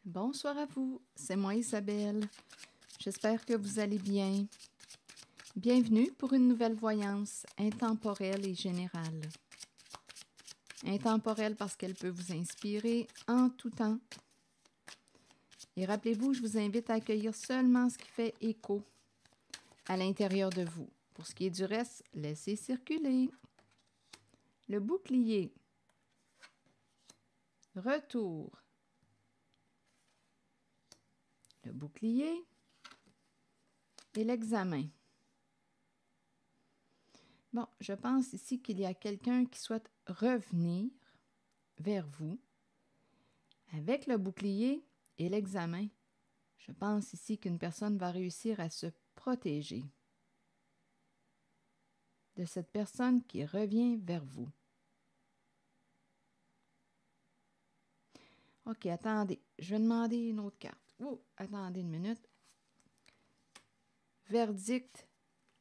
Bonsoir à vous, c'est moi Isabelle. J'espère que vous allez bien. Bienvenue pour une nouvelle voyance intemporelle et générale. Intemporelle parce qu'elle peut vous inspirer en tout temps. Et rappelez-vous, je vous invite à accueillir seulement ce qui fait écho à l'intérieur de vous. Pour ce qui est du reste, laissez circuler. Le bouclier. Retour. Le bouclier et l'examen. Bon, je pense ici qu'il y a quelqu'un qui souhaite revenir vers vous avec le bouclier et l'examen. Je pense ici qu'une personne va réussir à se protéger de cette personne qui revient vers vous. OK, attendez, je vais demander une autre carte. Oh, attendez une minute. Verdict,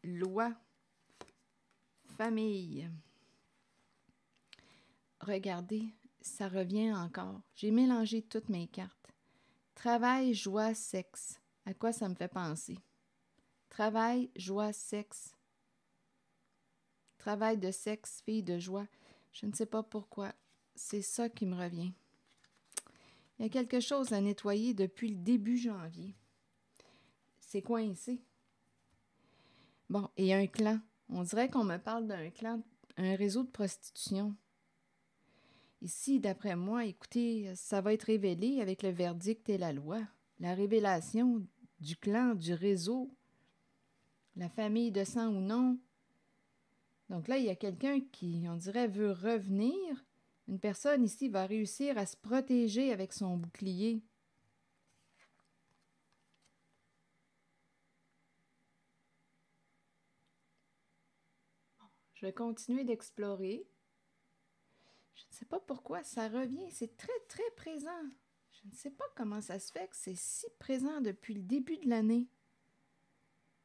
loi, famille. Regardez, ça revient encore. J'ai mélangé toutes mes cartes. Travail, joie, sexe. À quoi ça me fait penser? Travail, joie, sexe. Travail de sexe, fille de joie. Je ne sais pas pourquoi. C'est ça qui me revient. Il y a quelque chose à nettoyer depuis le début janvier. C'est coincé. Bon, et un clan. On dirait qu'on me parle d'un clan, un réseau de prostitution. Ici, d'après moi, écoutez, ça va être révélé avec le verdict et la loi. La révélation du clan, du réseau, la famille de sang ou non. Donc là, il y a quelqu'un qui, on dirait, veut revenir. Une personne ici va réussir à se protéger avec son bouclier. Je vais continuer d'explorer. Je ne sais pas pourquoi ça revient. C'est très, très présent. Je ne sais pas comment ça se fait que c'est si présent depuis le début de l'année.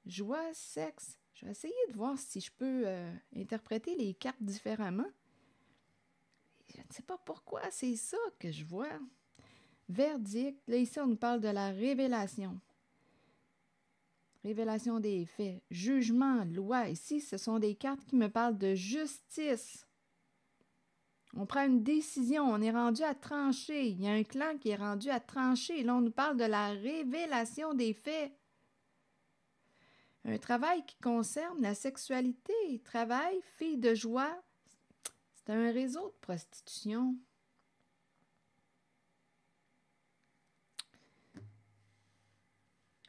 Joie, sexe. Je vais essayer de voir si je peux interpréter les cartes différemment. Je ne sais pas pourquoi c'est ça que je vois. Verdict. Là, ici, on nous parle de la révélation. Révélation des faits. Jugement, loi. Ici, ce sont des cartes qui me parlent de justice. On prend une décision. On est rendu à trancher. Il y a un clan qui est rendu à trancher. Là, on nous parle de la révélation des faits. Un travail qui concerne la sexualité. Travail, fille de joie. C'est un réseau de prostitution.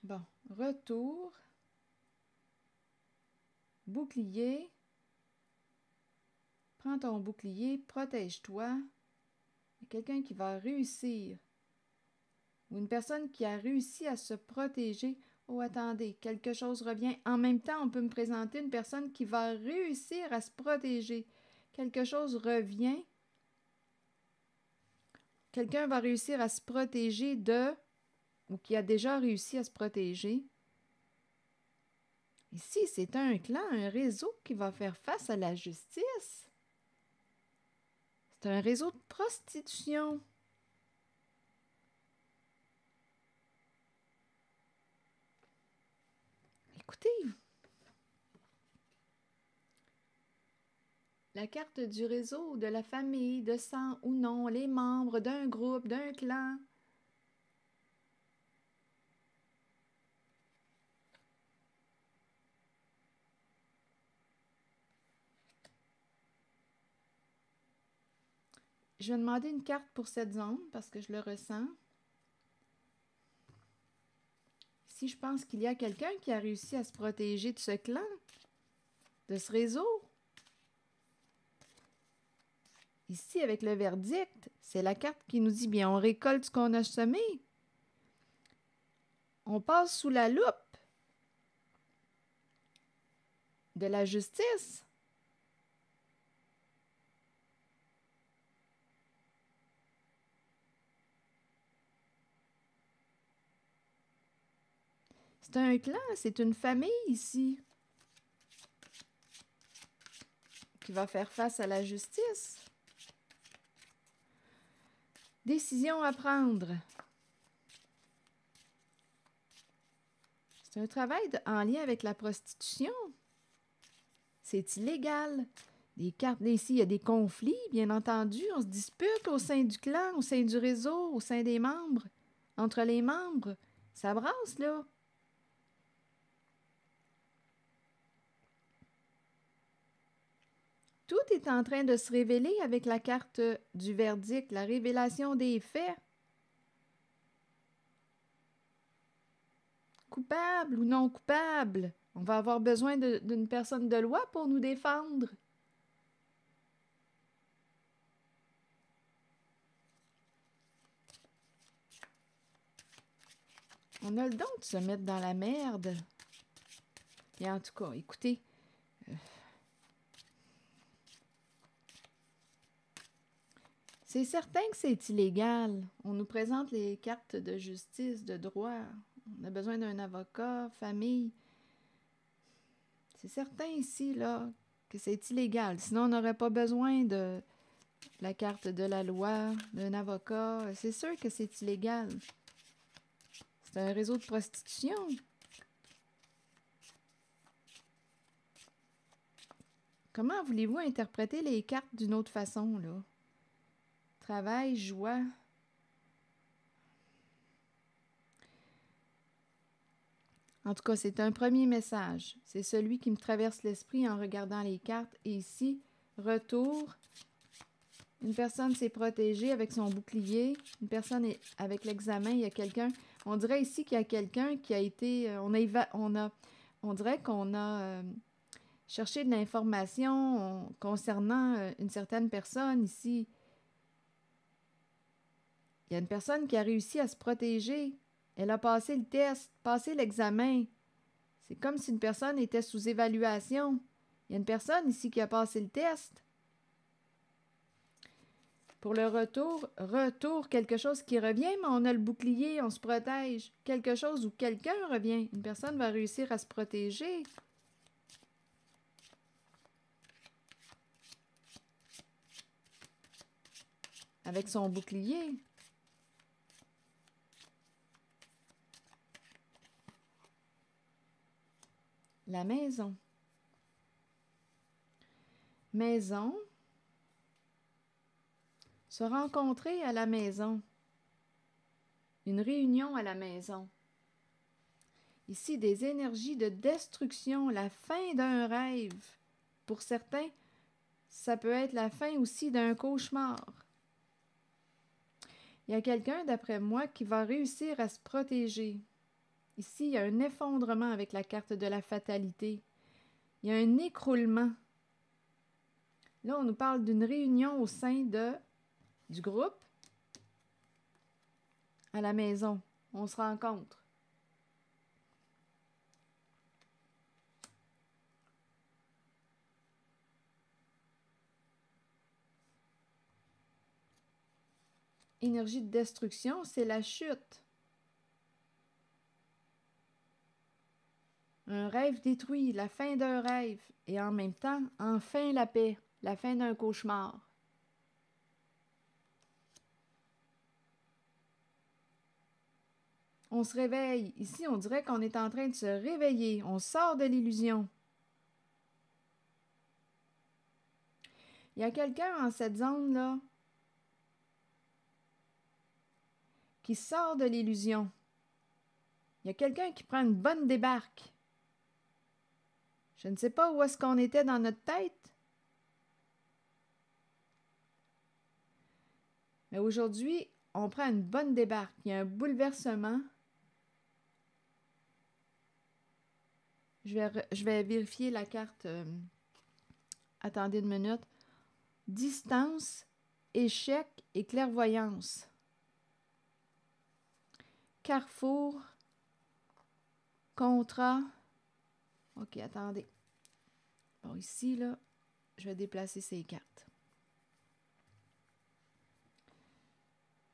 Bon, retour. Bouclier. Prends ton bouclier, protège-toi. Il y a quelqu'un qui va réussir. Ou une personne qui a réussi à se protéger. Oh, attendez, quelque chose revient. En même temps, on peut me présenter une personne qui va réussir à se protéger. Quelque chose revient. Quelqu'un va réussir à se protéger de, ou qui a déjà réussi à se protéger. Ici, c'est un clan, un réseau qui va faire face à la justice. C'est un réseau de prostitution. Écoutez, la carte du réseau, de la famille, de sang ou non, les membres d'un groupe, d'un clan. Je vais demander une carte pour cette zone parce que je le ressens. Ici, je pense qu'il y a quelqu'un qui a réussi à se protéger de ce clan, de ce réseau. Ici, avec le verdict, c'est la carte qui nous dit, bien, on récolte ce qu'on a semé. On passe sous la loupe de la justice. C'est un clan, c'est une famille ici qui va faire face à la justice. Décision à prendre. C'est un travail en lien avec la prostitution. C'est illégal. Des cartes d'ici, il y a des conflits, bien entendu. On se dispute au sein du clan, au sein du réseau, au sein des membres. Entre les membres, ça brasse, là. Tout est en train de se révéler avec la carte du verdict, la révélation des faits. Coupable ou non coupable, on va avoir besoin d'une personne de loi pour nous défendre. On a le don de se mettre dans la merde. Et en tout cas, écoutez, c'est certain que c'est illégal. On nous présente les cartes de justice, de droit. On a besoin d'un avocat, famille. C'est certain ici, là, que c'est illégal. Sinon, on n'aurait pas besoin de la carte de la loi, d'un avocat. C'est sûr que c'est illégal. C'est un réseau de prostitution. Comment voulez-vous interpréter les cartes d'une autre façon, là? Travail, joie. En tout cas, c'est un premier message. C'est celui qui me traverse l'esprit en regardant les cartes. Et ici, retour. Une personne s'est protégée avec son bouclier. Une personne est avec l'examen. Il y a quelqu'un. On dirait ici qu'il y a quelqu'un qui a été. On dirait qu'on a cherché de l'information concernant une certaine personne ici. Il y a une personne qui a réussi à se protéger. Elle a passé le test, passé l'examen. C'est comme si une personne était sous évaluation. Il y a une personne ici qui a passé le test. Pour le retour, quelque chose qui revient, mais on a le bouclier, on se protège. Quelque chose où quelqu'un revient. Une personne va réussir à se protéger. Avec son bouclier. La maison. Maison. Se rencontrer à la maison. Une réunion à la maison. Ici, des énergies de destruction, la fin d'un rêve. Pour certains, ça peut être la fin aussi d'un cauchemar. Il y a quelqu'un, d'après moi, qui va réussir à se protéger. Ici, il y a un effondrement avec la carte de la fatalité. Il y a un écroulement. Là, on nous parle d'une réunion au sein du groupe à la maison. On se rencontre. Énergie de destruction, c'est la chute. Un rêve détruit, la fin d'un rêve, et en même temps, enfin la paix, la fin d'un cauchemar. On se réveille. Ici, on dirait qu'on est en train de se réveiller. On sort de l'illusion. Il y a quelqu'un en cette zone-là qui sort de l'illusion. Il y a quelqu'un qui prend une bonne débarque. Je ne sais pas où est-ce qu'on était dans notre tête. Mais aujourd'hui, on prend une bonne débarque. Il y a un bouleversement. Je vais vérifier la carte. Attendez une minute. Distance, échec et clairvoyance. Carrefour, contrat. OK, attendez. Bon, ici, là, je vais déplacer ces cartes.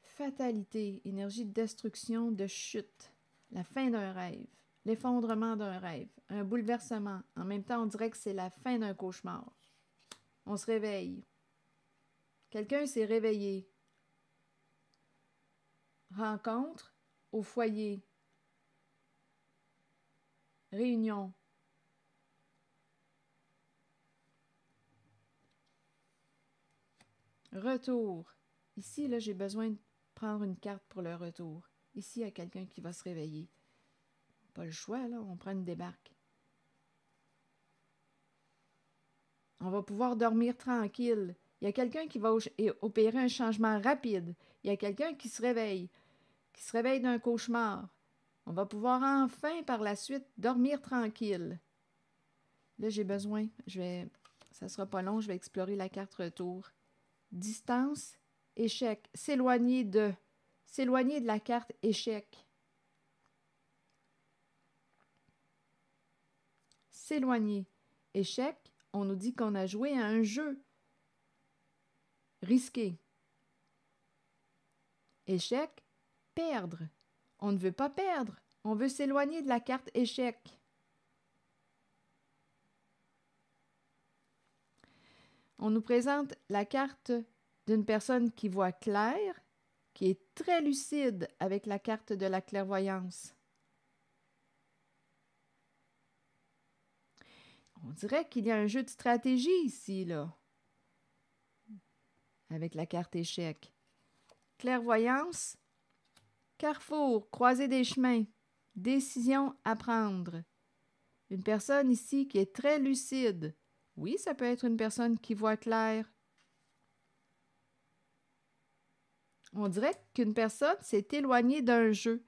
Fatalité, énergie de destruction, de chute, la fin d'un rêve, l'effondrement d'un rêve, un bouleversement. En même temps, on dirait que c'est la fin d'un cauchemar. On se réveille. Quelqu'un s'est réveillé. Rencontre au foyer. Réunion. Retour. Ici, là, j'ai besoin de prendre une carte pour le retour. Ici, il y a quelqu'un qui va se réveiller. Pas le choix, là, on prend une débarque. On va pouvoir dormir tranquille. Il y a quelqu'un qui va opérer un changement rapide. Il y a quelqu'un qui se réveille d'un cauchemar. On va pouvoir enfin, par la suite, dormir tranquille. Là, j'ai besoin, ça sera pas long, je vais explorer la carte retour. Distance, échec, s'éloigner de la carte échec. S'éloigner. Échec, on nous dit qu'on a joué à un jeu risqué. Échec, perdre. On ne veut pas perdre. On veut s'éloigner de la carte échec. On nous présente la carte d'une personne qui voit clair, qui est très lucide avec la carte de la clairvoyance. On dirait qu'il y a un jeu de stratégie ici, là, avec la carte échec. Clairvoyance, carrefour, croisée des chemins, décision à prendre. Une personne ici qui est très lucide. Oui, ça peut être une personne qui voit clair. On dirait qu'une personne s'est éloignée d'un jeu.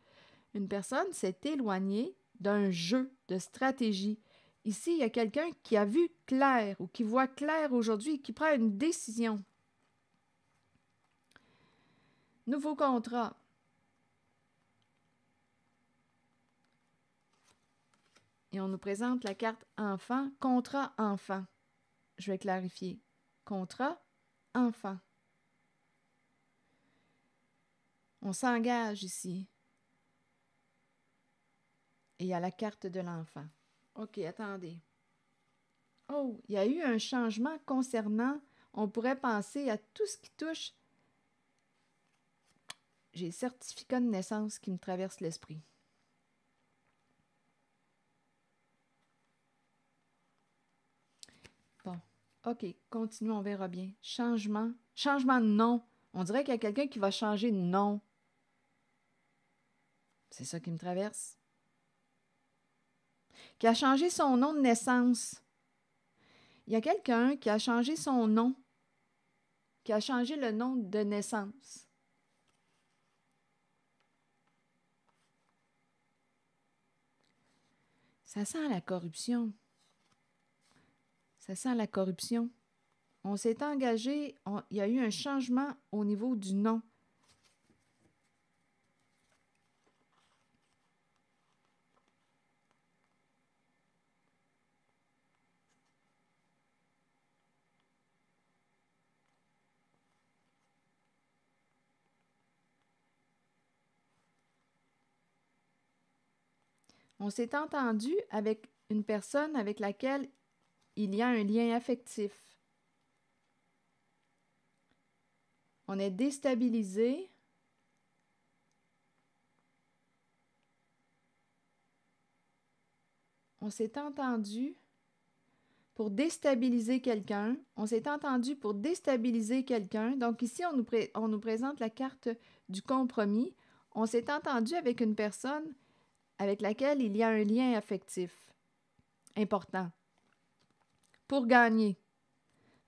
Une personne s'est éloignée d'un jeu de stratégie. Ici, il y a quelqu'un qui a vu clair ou qui voit clair aujourd'hui et qui prend une décision. Nouveau contrat. Et on nous présente la carte enfant, contrat enfant. Je vais clarifier. Contrat enfant. On s'engage ici. Et il y a la carte de l'enfant. OK, attendez. Oh, il y a eu un changement concernant, on pourrait penser à tout ce qui touche. J'ai le certificat de naissance qui me traverse l'esprit. Bon, OK, continuons, on verra bien. Changement de nom. On dirait qu'il y a quelqu'un qui va changer de nom. C'est ça qui me traverse. Qui a changé son nom de naissance. Il y a quelqu'un qui a changé son nom, qui a changé le nom de naissance. Ça sent la corruption. Ça sent la corruption. On s'est engagé, il y a eu un changement au niveau du nom. On s'est entendu avec une personne avec laquelle il y a un lien affectif. On est déstabilisé. On s'est entendu pour déstabiliser quelqu'un. On s'est entendu pour déstabiliser quelqu'un. Donc ici, on nous présente la carte du compromis. On s'est entendu avec une personne avec laquelle il y a un lien affectif important pour gagner.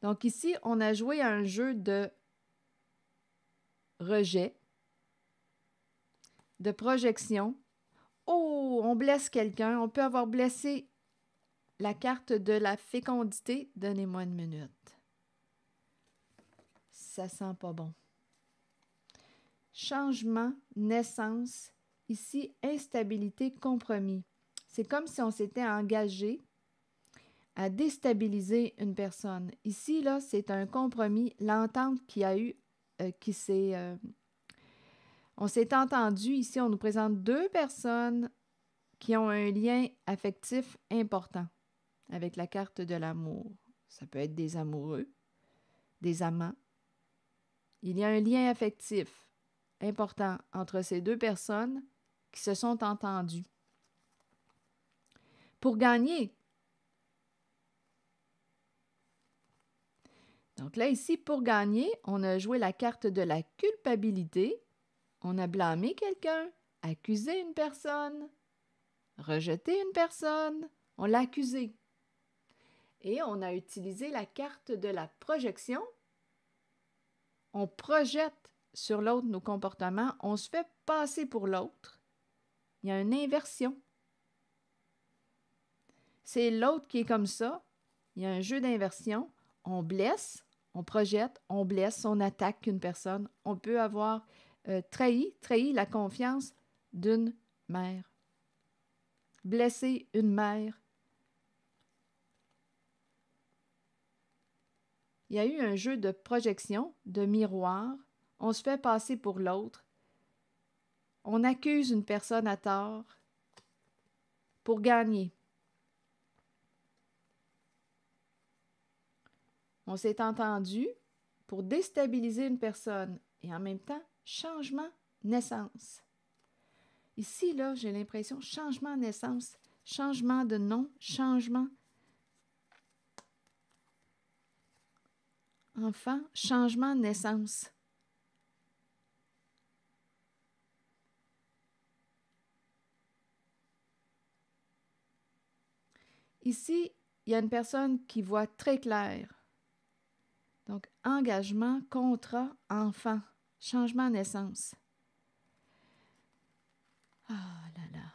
Donc ici, on a joué à un jeu de rejet, de projection. Oh, on blesse quelqu'un. On peut avoir blessé la carte de la fécondité. Donnez-moi une minute. Ça sent pas bon. Changement, naissance. Ici, instabilité, compromis. C'est comme si on s'était engagé à déstabiliser une personne. Ici, là, c'est un compromis. L'entente qu'il y a eu, on s'est entendu. Ici, on nous présente deux personnes qui ont un lien affectif important avec la carte de l'amour. Ça peut être des amoureux, des amants. Il y a un lien affectif important entre ces deux personnes qui se sont entendues. pour gagner. Donc là, ici, pour gagner, on a joué la carte de la culpabilité. On a blâmé quelqu'un, accusé une personne, rejeté une personne. On l'a accusé. Et on a utilisé la carte de la projection. On projette sur l'autre nos comportements. On se fait passer pour l'autre. Il y a une inversion. C'est l'autre qui est comme ça. Il y a un jeu d'inversion. On blesse, on projette, on blesse, on attaque une personne. On peut avoir trahi la confiance d'une mère. Blesser une mère. Il y a eu un jeu de projection, de miroir. On se fait passer pour l'autre. On accuse une personne à tort pour gagner. On s'est entendu pour déstabiliser une personne et en même temps, changement, naissance. Ici, là, j'ai l'impression, changement, naissance, changement de nom, changement. Enfant, changement, naissance. Ici, il y a une personne qui voit très clair. Donc, engagement, contrat, enfant, changement, naissance. Ah là là.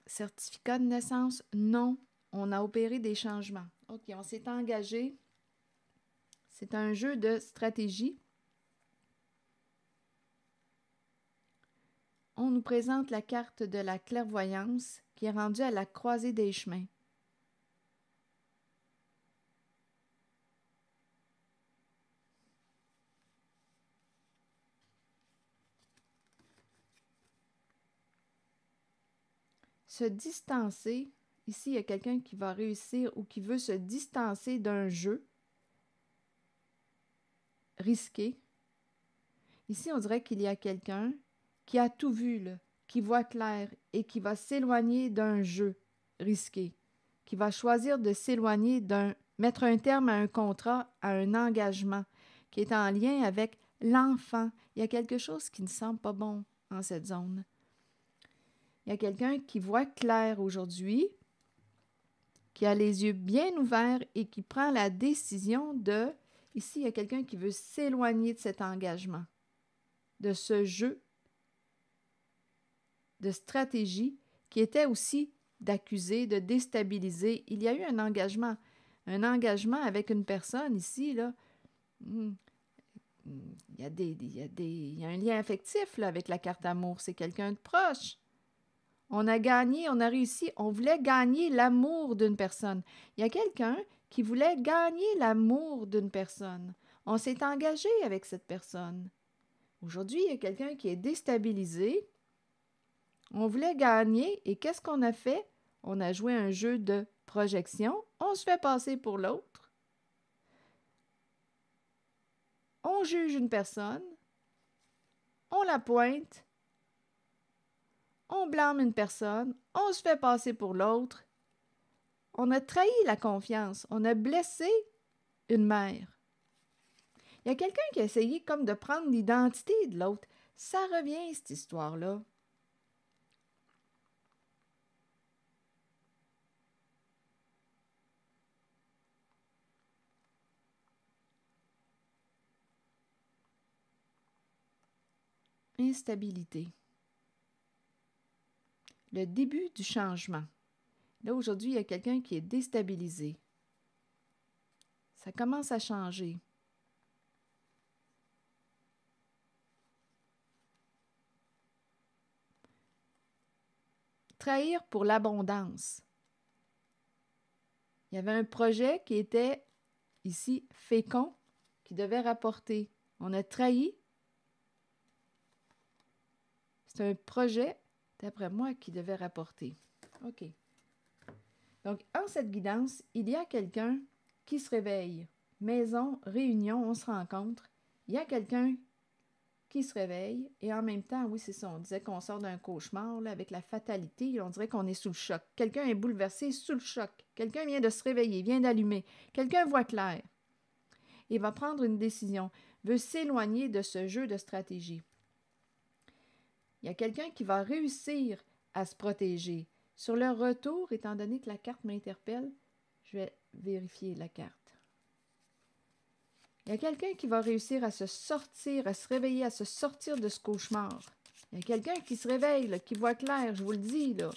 Certificat de naissance, non. On a opéré des changements. OK, on s'est engagé. C'est un jeu de stratégie. On nous présente la carte de la clairvoyance qui est rendue à la croisée des chemins. Se distancer, ici il y a quelqu'un qui va réussir ou qui veut se distancer d'un jeu risqué. Ici, on dirait qu'il y a quelqu'un qui a tout vu, là, qui voit clair et qui va s'éloigner d'un jeu risqué, qui va choisir de s'éloigner mettre un terme à un contrat, à un engagement qui est en lien avec l'enfant. Il y a quelque chose qui ne semble pas bon en cette zone. Il y a quelqu'un qui voit clair aujourd'hui, qui a les yeux bien ouverts et qui prend la décision de... Ici, il y a quelqu'un qui veut s'éloigner de cet engagement, de ce jeu de stratégie qui était aussi d'accuser, de déstabiliser. Il y a eu un engagement avec une personne ici, là. Il y a un lien affectif là, avec la carte amour. C'est quelqu'un de proche. On a gagné, on a réussi. On voulait gagner l'amour d'une personne. Il y a quelqu'un qui voulait gagner l'amour d'une personne. On s'est engagé avec cette personne. Aujourd'hui, il y a quelqu'un qui est déstabilisé. On voulait gagner et qu'est-ce qu'on a fait? On a joué un jeu de projection. On se fait passer pour l'autre. On juge une personne. On la pointe. On blâme une personne. On se fait passer pour l'autre. On a trahi la confiance. On a blessé une mère. Il y a quelqu'un qui a essayé comme de prendre l'identité de l'autre. Ça revient, cette histoire-là. Instabilité. Le début du changement. Là, aujourd'hui, il y a quelqu'un qui est déstabilisé. Ça commence à changer. Trahir pour l'abondance. Il y avait un projet qui était, ici, fécond, qui devait rapporter. On a trahi. C'est un projet, d'après moi, qui devait rapporter. OK. Donc, en cette guidance, il y a quelqu'un qui se réveille. Maison, réunion, on se rencontre. Il y a quelqu'un qui se réveille. Et en même temps, oui, c'est ça, on disait qu'on sort d'un cauchemar là, avec la fatalité. On dirait qu'on est sous le choc. Quelqu'un est bouleversé, sous le choc. Quelqu'un vient de se réveiller, vient d'allumer. Quelqu'un voit clair et va prendre une décision, veut s'éloigner de ce jeu de stratégie. Il y a quelqu'un qui va réussir à se protéger. Sur le retour, étant donné que la carte m'interpelle, je vais vérifier la carte. Il y a quelqu'un qui va réussir à se sortir, à se réveiller, à se sortir de ce cauchemar. Il y a quelqu'un qui se réveille, là, qui voit clair, je vous le dis, là,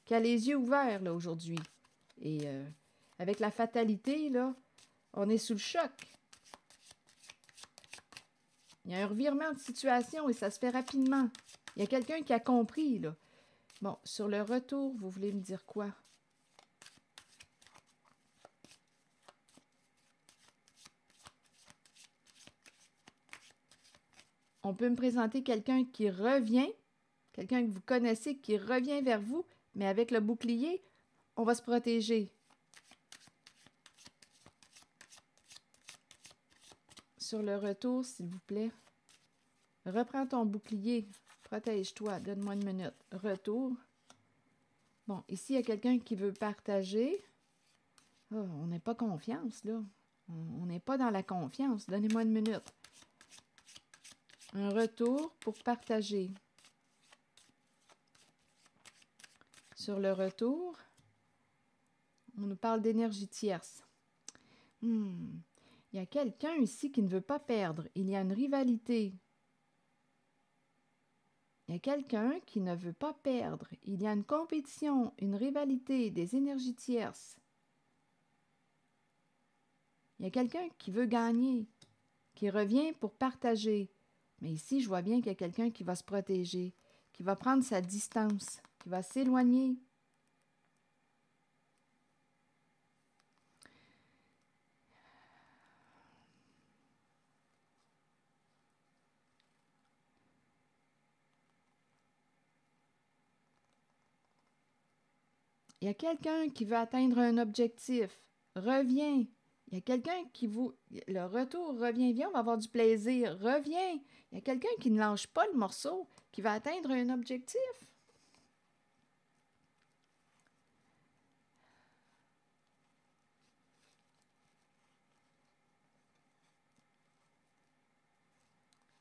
qui a les yeux ouverts là, aujourd'hui. Et avec la fatalité, là, on est sous le choc. Il y a un revirement de situation et ça se fait rapidement. Il y a quelqu'un qui a compris, là. Bon, sur le retour, vous voulez me dire quoi? On peut me présenter quelqu'un qui revient, quelqu'un que vous connaissez qui revient vers vous, mais avec le bouclier, on va se protéger. Sur le retour, s'il vous plaît, reprends ton bouclier, protège-toi, donne-moi une minute. Retour. Bon, ici, il y a quelqu'un qui veut partager. Oh, on n'est pas confiance, là. On n'est pas dans la confiance. Donnez-moi une minute. Un retour pour partager. Sur le retour, on nous parle d'énergie tierce. Il y a quelqu'un ici qui ne veut pas perdre. Il y a une rivalité. Il y a quelqu'un qui ne veut pas perdre. Il y a une compétition, une rivalité, des énergies tierces. Il y a quelqu'un qui veut gagner, qui revient pour partager. Mais ici, je vois bien qu'il y a quelqu'un qui va se protéger, qui va prendre sa distance, qui va s'éloigner. Il y a quelqu'un qui veut atteindre un objectif. Reviens. Il y a quelqu'un qui vous... Le retour, reviens, viens, on va avoir du plaisir. Reviens. Il y a quelqu'un qui ne lâche pas le morceau, qui va atteindre un objectif.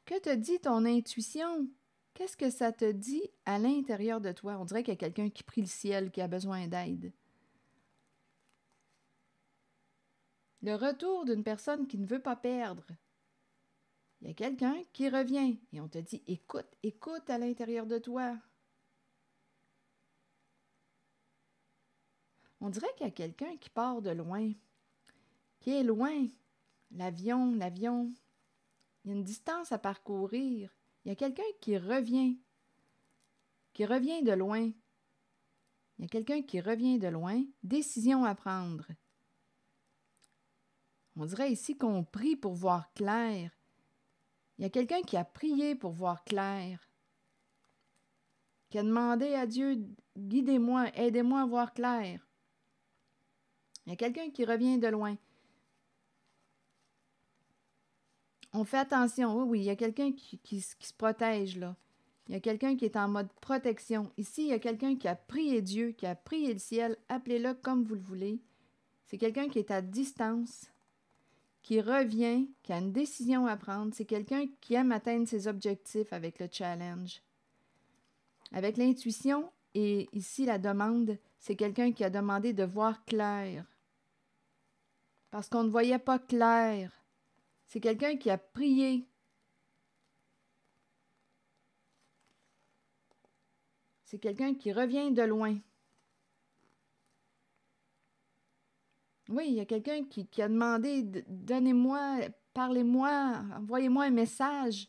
Que te dit ton intuition? Qu'est-ce que ça te dit à l'intérieur de toi? On dirait qu'il y a quelqu'un qui prie le ciel, qui a besoin d'aide. Le retour d'une personne qui ne veut pas perdre. Il y a quelqu'un qui revient et on te dit, écoute, écoute à l'intérieur de toi. On dirait qu'il y a quelqu'un qui part de loin, qui est loin. L'avion, il y a une distance à parcourir. Il y a quelqu'un qui revient de loin. Il y a quelqu'un qui revient de loin, décision à prendre. On dirait ici qu'on prie pour voir clair. Il y a quelqu'un qui a prié pour voir clair, qui a demandé à Dieu, guidez-moi, aidez-moi à voir clair. Il y a quelqu'un qui revient de loin. On fait attention, oui, il y a quelqu'un qui se protège là. Il y a quelqu'un qui est en mode protection. Ici, il y a quelqu'un qui a prié Dieu, qui a prié le ciel, appelez-le comme vous le voulez. C'est quelqu'un qui est à distance, qui revient, qui a une décision à prendre. C'est quelqu'un qui aime atteindre ses objectifs avec le challenge. Avec l'intuition et ici la demande, c'est quelqu'un qui a demandé de voir clair. Parce qu'on ne voyait pas clair. C'est quelqu'un qui a prié. C'est quelqu'un qui revient de loin. Oui, il y a quelqu'un qui a demandé, donnez-moi, parlez-moi, envoyez-moi un message.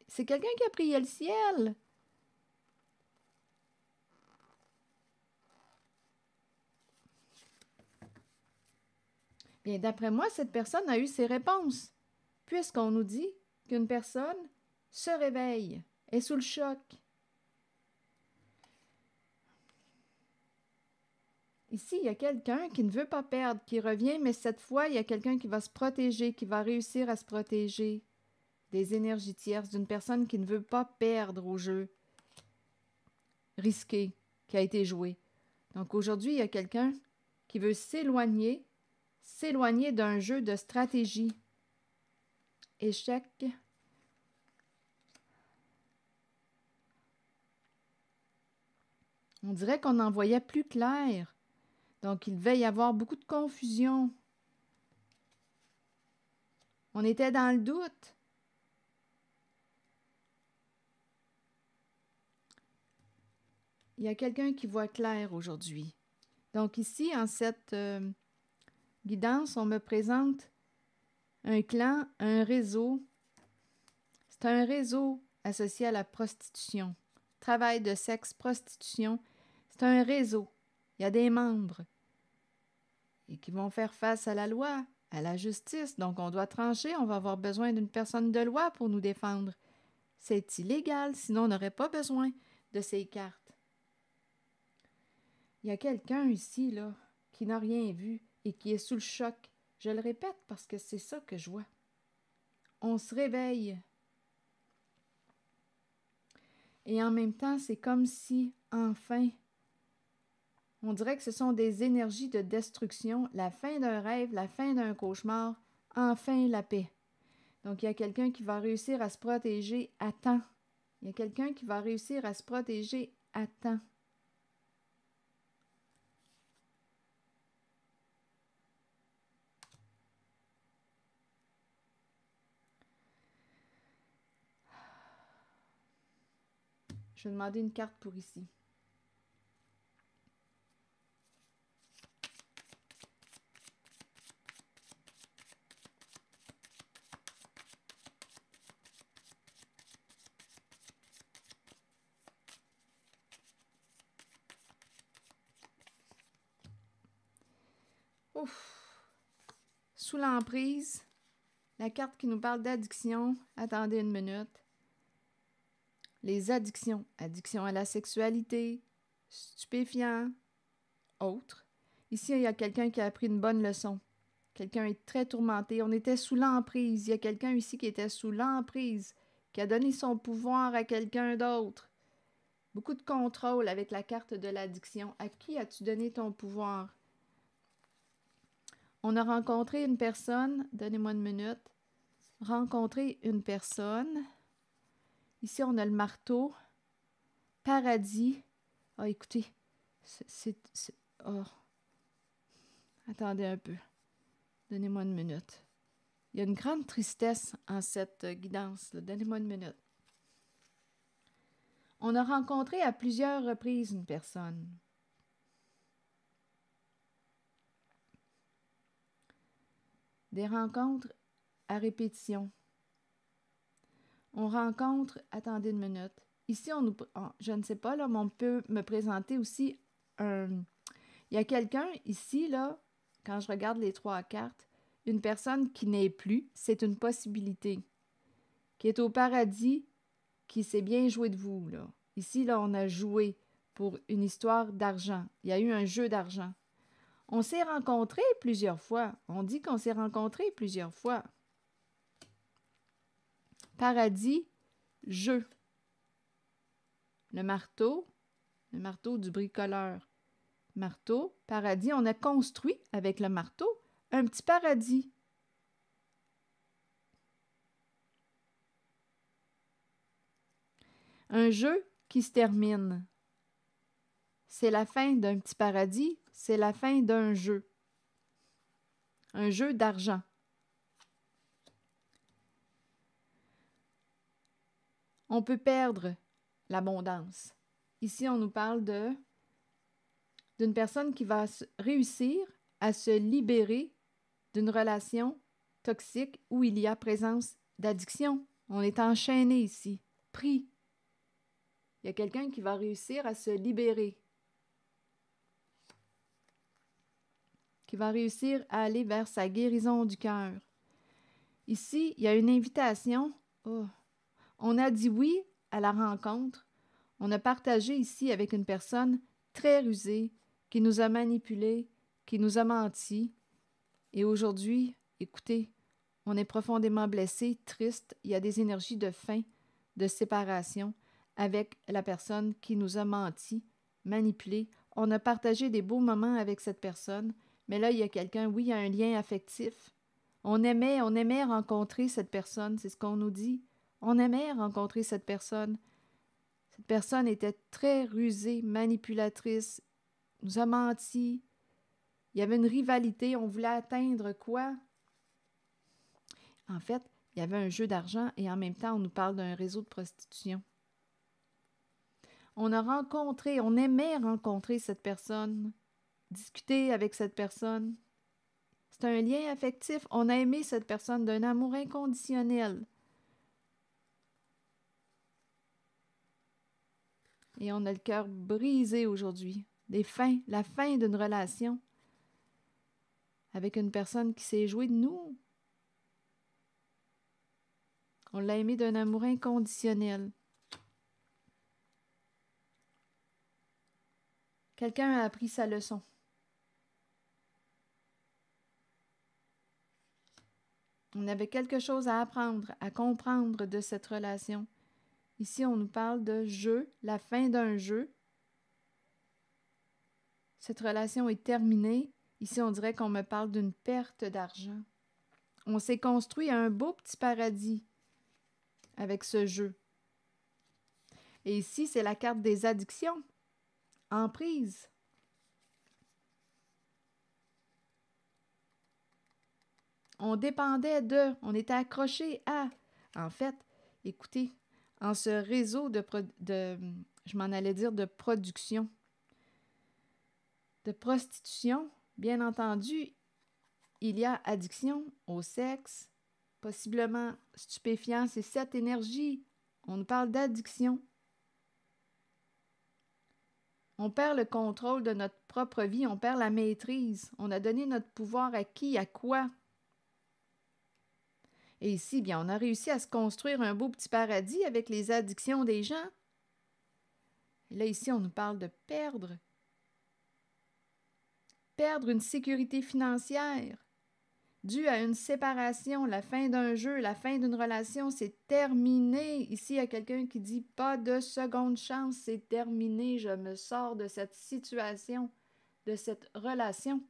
C'est quelqu'un qui a prié le ciel. Bien, d'après moi, cette personne a eu ses réponses, puisqu'on nous dit qu'une personne se réveille, est sous le choc. Ici, il y a quelqu'un qui ne veut pas perdre, qui revient, mais cette fois, il y a quelqu'un qui va se protéger, qui va réussir à se protéger des énergies tierces, d'une personne qui ne veut pas perdre au jeu risqué qui a été joué. Donc aujourd'hui, il y a quelqu'un qui veut s'éloigner d'un jeu de stratégie. Échec. On dirait qu'on en voyait plus clair. Donc, il devait y avoir beaucoup de confusion. On était dans le doute. Il y a quelqu'un qui voit clair aujourd'hui. Donc ici, en cette guidance, on me présente un clan, un réseau. C'est un réseau associé à la prostitution. Travail de sexe, prostitution. C'est un réseau. Il y a des membres et qui vont faire face à la loi, à la justice. Donc, on doit trancher. On va avoir besoin d'une personne de loi pour nous défendre. C'est illégal, sinon on n'aurait pas besoin de ces cartes. Il y a quelqu'un ici, là, qui n'a rien vu et qui est sous le choc. Je le répète parce que c'est ça que je vois. On se réveille. Et en même temps, c'est comme si, enfin, on dirait que ce sont des énergies de destruction, la fin d'un rêve, la fin d'un cauchemar, enfin la paix. Donc, il y a quelqu'un qui va réussir à se protéger à temps. Il y a quelqu'un qui va réussir à se protéger à temps. Je vais demander une carte pour ici. Ouf! Sous l'emprise, la carte qui nous parle d'addiction. Attendez une minute. Les addictions. Addiction à la sexualité, stupéfiants, autres. Ici, il y a quelqu'un qui a appris une bonne leçon. Quelqu'un est très tourmenté. On était sous l'emprise. Il y a quelqu'un ici qui était sous l'emprise, qui a donné son pouvoir à quelqu'un d'autre. Beaucoup de contrôle avec la carte de l'addiction. À qui as-tu donné ton pouvoir? On a rencontré une personne. Donnez-moi une minute. Rencontrer une personne. Ici, on a le marteau. Paradis. Ah, écoutez. Oh. Attendez un peu. Donnez-moi une minute. Il y a une grande tristesse en cette guidance. Donnez-moi une minute. On a rencontré à plusieurs reprises une personne. Des rencontres à répétition. On rencontre... Attendez une minute. Ici, je ne sais pas, là, mais on peut me présenter aussi un... Il y a quelqu'un ici, là, quand je regarde les 3 cartes, une personne qui n'est plus, c'est une possibilité, qui est au paradis, qui s'est bien joué de vous, là. Ici, là, on a joué pour une histoire d'argent. Il y a eu un jeu d'argent. On s'est rencontrés plusieurs fois. On dit qu'on s'est rencontrés plusieurs fois. Paradis, jeu. Le marteau du bricoleur. Marteau, paradis, on a construit avec le marteau un petit paradis. Un jeu qui se termine. C'est la fin d'un petit paradis, c'est la fin d'un jeu. Un jeu d'argent. On peut perdre l'abondance. Ici, on nous parle d'une personne qui va réussir à se libérer d'une relation toxique où il y a présence d'addiction. On est enchaîné ici, pris. Il y a quelqu'un qui va réussir à se libérer, qui va réussir à aller vers sa guérison du cœur. Ici, il y a une invitation. Oh. On a dit oui à la rencontre. On a partagé ici avec une personne très rusée, qui nous a manipulés, qui nous a menti. Et aujourd'hui, écoutez, On est profondément blessé, triste. Il y a des énergies de faim, de séparation avec la personne qui nous a menti, manipulé. On a partagé des beaux moments avec cette personne, mais là, il y a quelqu'un, oui, il y a un lien affectif. On aimait rencontrer cette personne, c'est ce qu'on nous dit. On aimait rencontrer cette personne. Cette personne était très rusée, manipulatrice, nous a menti. Il y avait une rivalité, on voulait atteindre quoi? En fait, il y avait un jeu d'argent et en même temps, on nous parle d'un réseau de prostitution. On aimait rencontrer cette personne, discuter avec cette personne. C'est un lien affectif. On a aimé cette personne d'un amour inconditionnel. Et on a le cœur brisé aujourd'hui. La fin d'une relation avec une personne qui s'est jouée de nous. On l'a aimé d'un amour inconditionnel. Quelqu'un a appris sa leçon. On avait quelque chose à apprendre, à comprendre de cette relation. Ici, on nous parle de jeu, la fin d'un jeu. Cette relation est terminée. Ici, on dirait qu'on me parle d'une perte d'argent. On s'est construit un beau petit paradis avec ce jeu. Et ici, c'est la carte des addictions. Emprise. On dépendait de, on était accroché à. En fait, écoutez, en ce réseau je m'en allais dire de production, de prostitution, bien entendu, il y a addiction au sexe, possiblement stupéfiant, c'est cette énergie. On nous parle d'addiction. On perd le contrôle de notre propre vie, on perd la maîtrise. On a donné notre pouvoir à qui, à quoi? Et ici, bien, on a réussi à se construire un beau petit paradis avec les addictions des gens. Et là, ici, on nous parle de perdre. Perdre une sécurité financière due à une séparation, la fin d'un jeu, la fin d'une relation, c'est terminé. Ici, il y a quelqu'un qui dit « Pas de seconde chance, c'est terminé, je me sors de cette situation, de cette relation. »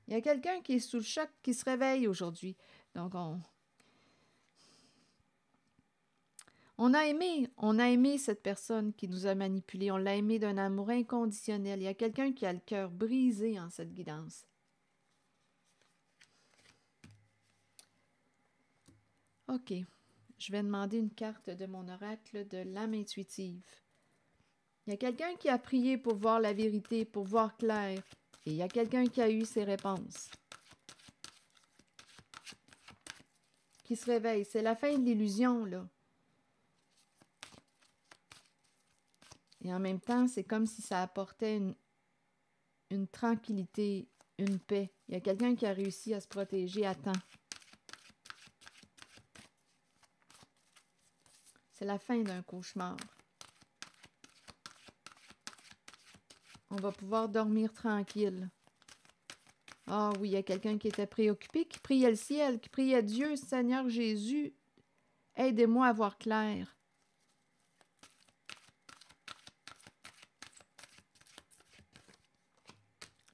Il y a quelqu'un qui est sous le choc, qui se réveille aujourd'hui. Donc, on a aimé cette personne qui nous a manipulés. On l'a aimé d'un amour inconditionnel. Il y a quelqu'un qui a le cœur brisé en cette guidance. OK. Je vais demander une carte de mon oracle de l'âme intuitive. Il y a quelqu'un qui a prié pour voir la vérité, pour voir clair. Et il y a quelqu'un qui a eu ses réponses. Qui se réveille. C'est la fin de l'illusion, là. Et en même temps, c'est comme si ça apportait une tranquillité, une paix. Il y a quelqu'un qui a réussi à se protéger à temps. C'est la fin d'un cauchemar. On va pouvoir dormir tranquille. Ah oui, il y a quelqu'un qui était préoccupé, qui priait le ciel, qui priait Dieu, Seigneur Jésus, aidez-moi à voir clair.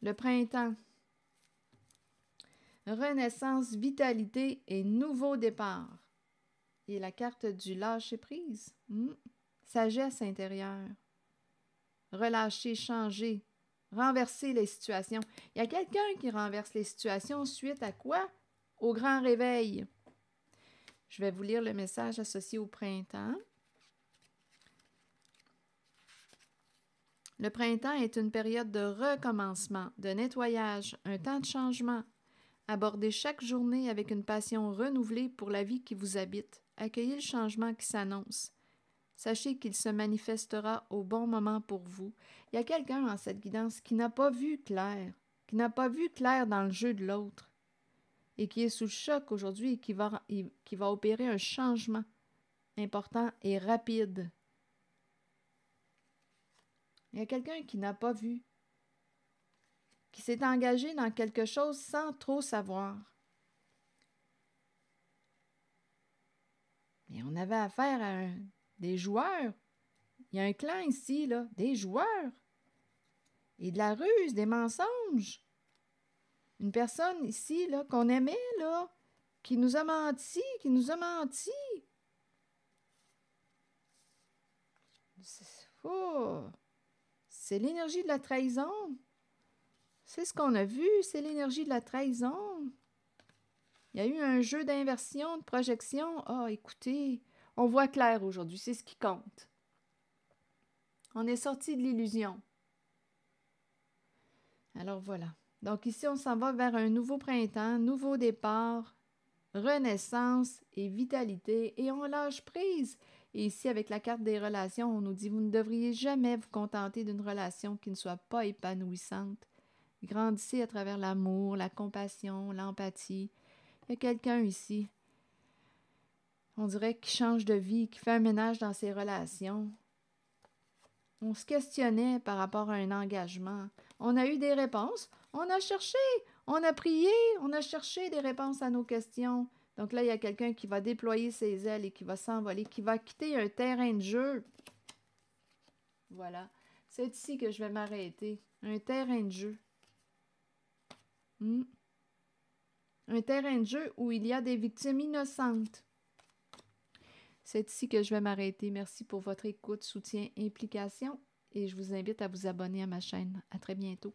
Le printemps. Renaissance, vitalité et nouveau départ. Et la carte du lâcher-prise. Sagesse intérieure. Relâcher, changer, renverser les situations. Il y a quelqu'un qui renverse les situations suite à quoi? Au grand réveil. Je vais vous lire le message associé au printemps. Le printemps est une période de recommencement, de nettoyage, un temps de changement. Abordez chaque journée avec une passion renouvelée pour la vie qui vous habite. Accueillez le changement qui s'annonce. Sachez qu'il se manifestera au bon moment pour vous. Il y a quelqu'un en cette guidance qui n'a pas vu clair, dans le jeu de l'autre et qui est sous le choc aujourd'hui et qui va opérer un changement important et rapide. Il y a quelqu'un qui n'a pas vu, qui s'est engagé dans quelque chose sans trop savoir. Mais on avait affaire à des joueurs. Il y a un clan ici, là, des joueurs. Et de la ruse, des mensonges. Une personne ici, là, qu'on aimait, là, qui nous a menti, Oh, c'est l'énergie de la trahison. C'est ce qu'on a vu, c'est l'énergie de la trahison. Il y a eu un jeu d'inversion, de projection. Ah, écoutez, on voit clair aujourd'hui, c'est ce qui compte. On est sorti de l'illusion. Alors voilà. Donc ici, on s'en va vers un nouveau printemps, nouveau départ, renaissance et vitalité, et on lâche prise. Et ici, avec la carte des relations, on nous dit, vous ne devriez jamais vous contenter d'une relation qui ne soit pas épanouissante. Grandissez à travers l'amour, la compassion, l'empathie. Il y a quelqu'un ici, on dirait, qui change de vie, qui fait un ménage dans ses relations. On se questionnait par rapport à un engagement. On a eu des réponses. On a cherché, on a prié, on a cherché des réponses à nos questions. Donc là, il y a quelqu'un qui va déployer ses ailes et qui va s'envoler, qui va quitter un terrain de jeu. Voilà. C'est ici que je vais m'arrêter. Un terrain de jeu. Un terrain de jeu où il y a des victimes innocentes. C'est ici que je vais m'arrêter. Merci pour votre écoute, soutien, implication et je vous invite à vous abonner à ma chaîne. À très bientôt.